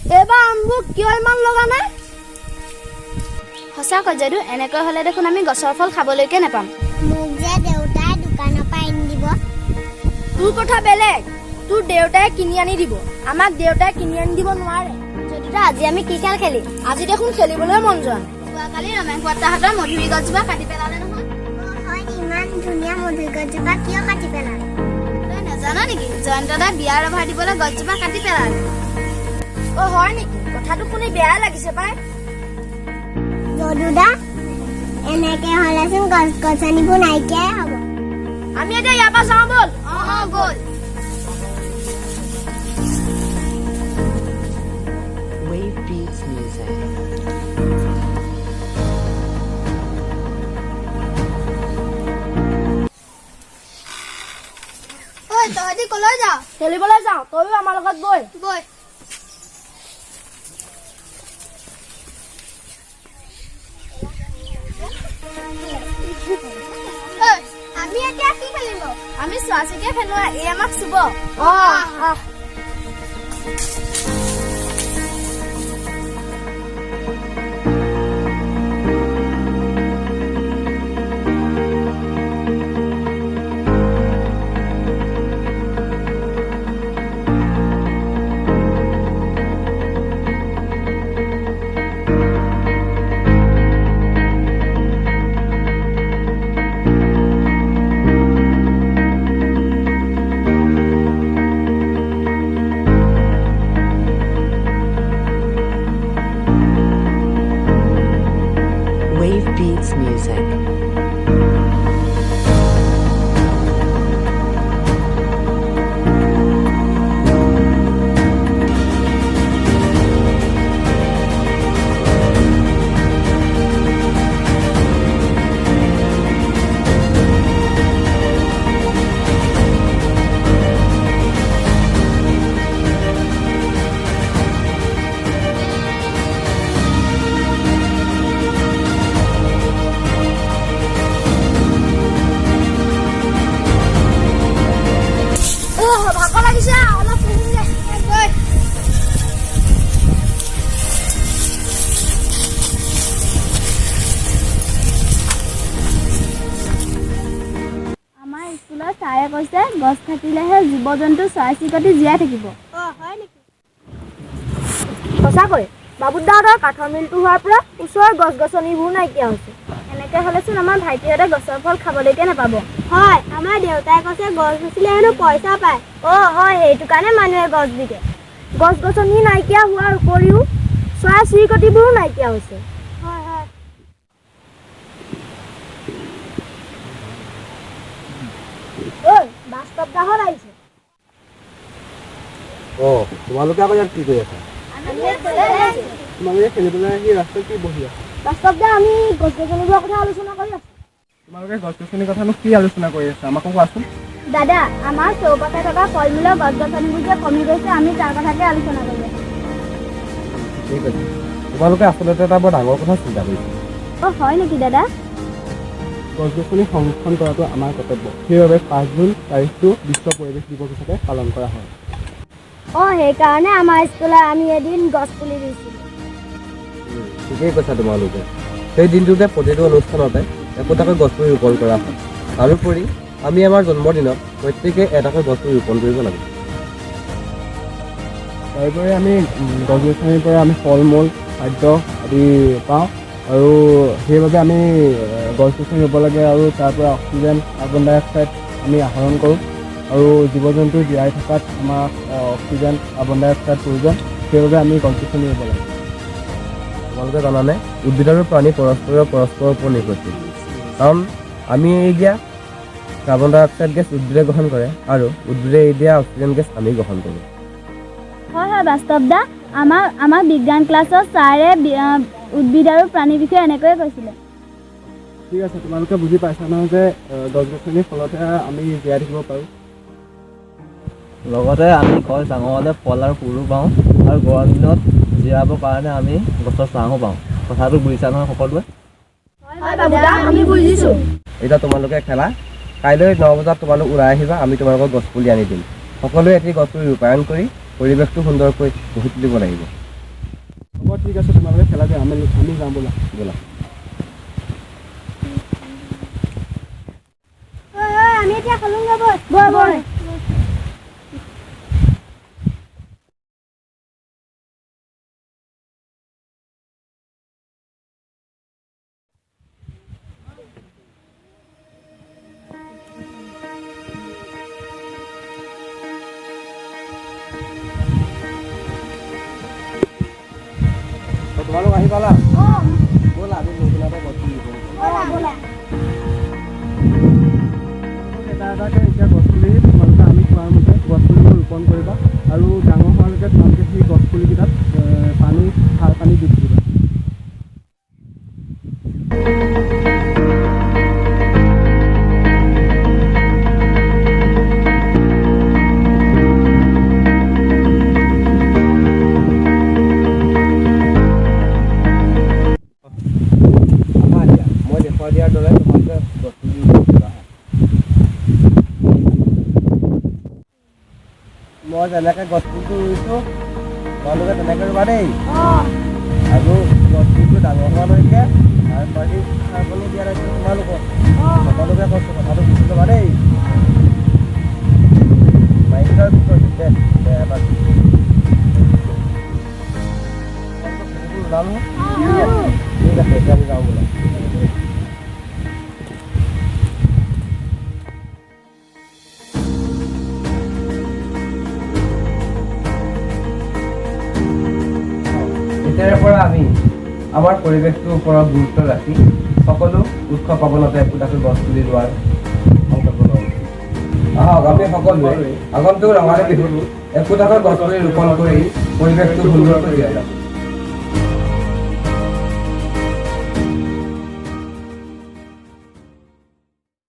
এবাৰ আমবোৰ কিয় ইমান লগা নাই? সঁচাকৈ যদু এনেকৈ হ'লে দেখোন আমি গছৰ ফল খাবলৈকে নাপাম। মোক যে দেউতাই দোকানৰ পৰা আনি দিব। তোৰ কথা বেলেগ, তোৰ দেউতাই কিনি আনি দিব, আমাক দেউতাই কিনি আনি দিব নোৱাৰে। যদিও আজি আমি কি খেল খেলিম? আজি দেখোন খেলিবলৈ মন যোৱা নাই। যোৱাকালি ৰমেশ বৰ্তাহঁতৰ মধুৰি গছজোপা কাটি পেলালে নহয়। হয়, ইমান ধুনীয়া মধুৰি গছজোপা কিয় কাটি পেলালে? তই নাজানা নেকি? জয়ন্ত দাই বিয়াৰ অভাৰ দিবলৈ গছজোপা কাটি পেলালে। হয় নেকি? কথাটো শুনি বেয়া লাগিছে পাই। যদুদা, এনেকে হ'লেচোন গছ-গছনিবোৰ নাইকিয়াই হ'ব। আমি এতিয়া ইয়াৰ পৰা যাওঁ ব'ল। ব'ল। Wave Beats Music. ঐ তহঁতি কলৈ যাওঁ? খেলিবলৈ যাওঁ, তইও আমাৰ লগত বৈ। আমি এতিয়া কি খেলিব? আমি চোৱাচিকে খেলোৱা, এই আমাক চুব। Wave Beats Music. ভাগৰ লাগিছে, অলপ ফুৰিলে। আমাৰ স্কুলত ছাৰে কৈছে গছ থাকিলেহে জীৱ জন্তু চৰাই চিৰিকটি জীয়াই থাকিব। হয় নেকি? সঁচাকৈ বাবুদাহঁতৰ কাঠৰ মিলটো হোৱাৰ পৰা ওচৰৰ গছ গছনিবোৰ নাইকিয়া হৈছে। এনেকে হ'লেচোন আমাৰ ভাইটিহঁতে গছৰ ফল খাবলৈকে নাপাব। হয়, আমাৰ দেউতাই কৈছে গছ ৰুচিলে হেনো পইচা পায়। হয়, সেইটো কাৰণে মানুহে গছ বিকে। গছ গছনি নাইকিয়া হোৱাৰ উপৰিও চৰাই চিৰিকটিবোৰো নাইকিয়া হৈছে। হয়। বাস্তৱদাহঁত আহিছে। তোমালোকে আকৌ ইয়াত কি কৰি আছা? তোমালোকে খেলিবলৈ আহি ৰাস্তাত কি বহি আছা? বাস্তৱদা, আমি গছ গছনিবোৰৰ কথা আলোচনা কৰি আছো। তোমালোকে গছ গছনিৰ কথানো কি আলোচনা কৰি আছা? আমাকো কোৱাচোন। দাদা, আমাৰ চৌপাশে থকা ফল মূলৰ গছ গছনিবোৰ যে কমি গৈছে, আমি তাৰ কথাকে আলোচনা কৰি আছো। ঠিক আছে, তোমালোকে আচলতে এটা বৰ ডাঙৰ কথা চিন্তা কৰিছা। হয় নেকি দাদা? গছ গছনি সংৰক্ষণ কৰাটো আমাৰ কৰ্তব্য। সেইবাবে 5 জুন তাৰিখটো বিশ্ব পৰিৱেশ দিৱস হিচাপে পালন কৰা হয়। সেইকাৰণে আমাৰ স্কুলত আমি এদিন গছ পুলি ৰুইছিলোঁ। ঠিকেই কৈছা তোমালোকে। সেই দিনটোতে প্ৰতিটো অনুষ্ঠানতে একোটাকৈ গছপুলি ৰোপণ কৰা হয়। তাৰোপৰি আমি আমাৰ জন্মদিনত প্ৰত্যেকে এটাকৈ গছপুলি ৰোপণ কৰিব লাগে। তাৰোপৰি আমি গছ গছনিৰ পৰা আমি ফল মূল খাদ্য আদি পাওঁ, আৰু সেইবাবে আমি গছ গছনি ৰুব লাগে, আৰু তাৰ পৰা অক্সিজেন কাৰ্বন ডাই অক্সাইড আমি আহৰণ কৰোঁ, আৰু জীৱ জন্তু জীয়াই থকাত আমাক অক্সিজেন কাৰ্বন ডাই অক্সাইড প্ৰয়োজন। সেইবাবে আমি গছ গছনি ৰুব লাগে। তোমালোকে জানানে, উদ্ভিদ আৰু প্ৰাণী পৰস্পৰৰ ওপৰত নিৰ্ভৰশীল, কাৰণ আমি এৰি দিয়া কাৰ্বন ডাই অক্সাইড গেছ উদ্ভিদে গ্ৰহণ কৰে, আৰু উদ্ভিদে এৰি দিয়া অক্সিজেন গেছ আমি গ্ৰহণ কৰোঁ। হয় বাস্তৱদা, আমাৰ বিজ্ঞান ক্লাছত ছাৰে উদ্ভিদ আৰু প্ৰাণীৰ বিষয়ে এনেকৈয়ে কৈছিলে। ঠিক আছে, তোমালোকে বুজি পাইছা নহয় যে গছ গছনিৰ ফলতহে আমি জীয়াই থাকিব পাৰোঁ। লগতে আমি গছ ডাঙৰ হ'লে ফল আৰু ফুলো পাওঁ, আৰু গৰম দিনত জিৰাবৰ কাৰণে আমি গছৰ ছাঁও পাওঁ। কথাটো বুজিছা নহয় সকলোৱে? আমি বুজিছোঁ। এতিয়া তোমালোকে খেলা, কাইলৈ 9 বজাত তোমালোক ওলাই আহিবা, আমি তোমালোকক গছপুলি আনি দিম। সকলোৱে এটি গছপুলি ৰূপায়ণ কৰি পৰিৱেশটো সুন্দৰকৈ গঢ়ি তুলিব লাগিব। ঠিক আছে তোমালোকে খেলাগে আমি যাওঁ ব'লা ব'লা আমি এতিয়া খেলোঁগৈ বৈ তোমালোক আহি পালা ব'লা আমি নতুন এটা গছ পুলি ৰোপণ ব'লা এটা এটাকৈ এতিয়া গছ পুলি তোমালোকে আমি কোৱাৰ মতে গছ পুলিবোৰ ৰোপণ কৰিবা আৰু ডাঙৰ হোৱালৈকে তোমালোকে সেই গছ পুলিকেইটাত পানী সাৰ পানী দি থাকিবা মই দেখুৱাই দিয়াৰ দৰে তোমালোকে গছ পুলি ৰোপণ কৰিবা মই যেনেকৈ গছ পুলিটো ৰুইছোঁ তোমালোকে তেনেকৈ ৰুবা দেই আৰু গছ পুলিটো ডাঙৰ হোৱালৈকে সাৰ পানী দিয়া নাই তোমালোকক সকলোকে কৈছোঁ কথাটো বুজি ল'বা দেই মাইণ্ডৰ বিষয়টো দে এবাৰ ওলালোঁ ঠিক আছে এতিয়া আমি যাওঁ বোলা এতিয়াৰে পৰা আমি আমাৰ পৰিৱেশটোৰ ওপৰত গুৰুত্ব ৰাখি সকলো উৎসৱ পাৰ্বণতে একোটাকৈ গছ পুলি ৰোৱাৰ সংকল্প লওঁ আহক আমি সকলোৱে আগন্তুক ৰঙালী বিহুত একোটাকৈ গছ পুলি ৰোপণ কৰি পৰিৱেশটো সুন্দৰকৈ জীয়াই ৰাখোঁ